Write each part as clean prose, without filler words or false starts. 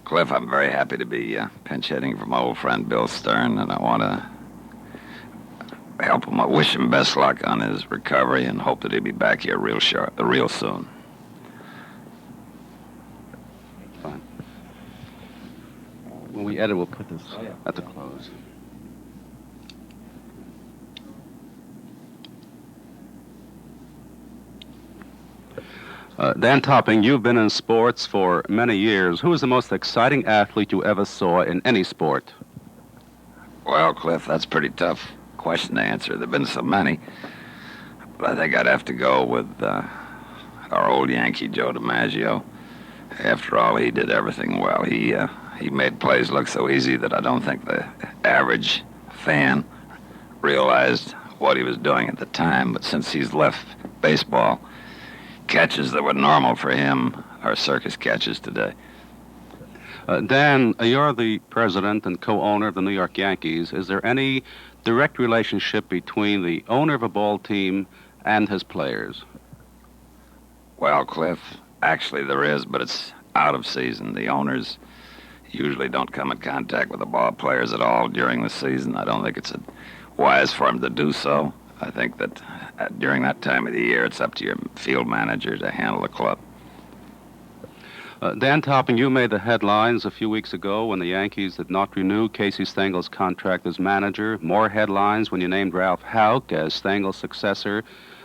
Cliff, I'm very happy to be pinch hitting for my old friend Bill Stearns, and I want to help him. I wish him best luck on his recovery and hope that he'll be back here real soon. Fine. When we edit, we'll put this at the close. Dan Topping, you've been in sports for many years. Who is the most exciting athlete you ever saw in any sport? Well, Cliff, that's a pretty tough question to answer. There have been so many. But I think I'd have to go with our old Yankee, Joe DiMaggio. After all, he did everything well. He made plays look so easy that I don't think the average fan realized what he was doing at the time. But since he's left baseball, catches that were normal for him are circus catches today. Dan, you're the president and co-owner of the New York Yankees. Is there any direct relationship between the owner of a ball team and his players? Well, Cliff, actually there is, but it's out of season. The owners usually don't come in contact with the ball players at all during the season. I don't think it's wise for them to do so. I think that during that time of the year, it's up to your field manager to handle the club. Dan Topping, you made the headlines a few weeks ago when the Yankees did not renew Casey Stengel's contract as manager. More headlines when you named Ralph Houck as Stengel's successor.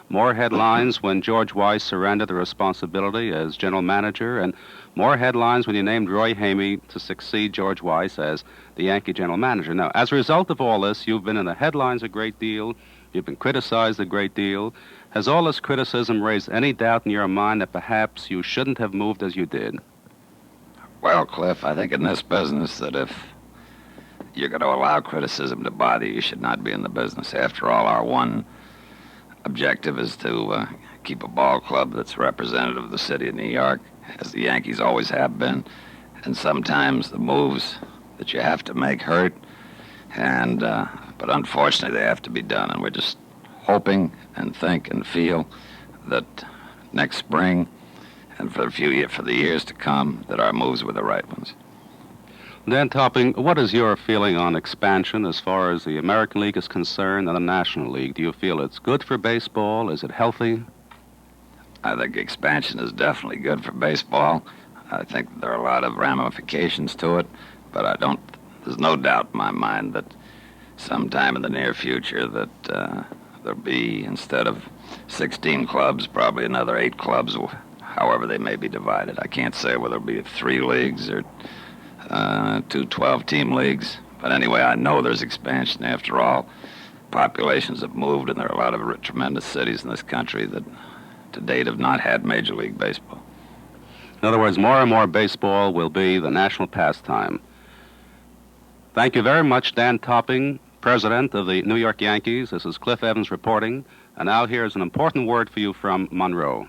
More headlines when George Weiss surrendered the responsibility as general manager. And more headlines when you named Roy Hamey to succeed George Weiss as the Yankee general manager. Now, as a result of all this, you've been in the headlines a great deal. You've been criticized a great deal. Has all this criticism raised any doubt in your mind that perhaps you shouldn't have moved as you did? Well, Cliff, I think in this business that if you're going to allow criticism to bother you, you should not be in the business. After all, our one objective is to keep a ball club that's representative of the city of New York, as the Yankees always have been. And sometimes the moves that you have to make hurt, but unfortunately they have to be done. And we're just hoping and think and feel that next spring and for the years to come that our moves were the right ones. Dan Topping, what is your feeling on expansion as far as the American League is concerned and the National League? Do you feel it's good for baseball? Is it healthy? I think expansion is definitely good for baseball. I think there are a lot of ramifications to it, but there's no doubt in my mind that sometime in the near future that there'll be, instead of 16 clubs, probably another 8 clubs, however they may be divided. I can't say whether it'll be 3 leagues or 2 12-team leagues. But anyway, I know there's expansion. After all, populations have moved, and there are a lot of tremendous cities in this country that to date have not had Major League Baseball. In other words, more and more baseball will be the national pastime. Thank you very much, Dan Topping, president of the New York Yankees. This is Cliff Evans reporting. And now here's an important word for you from Monroe.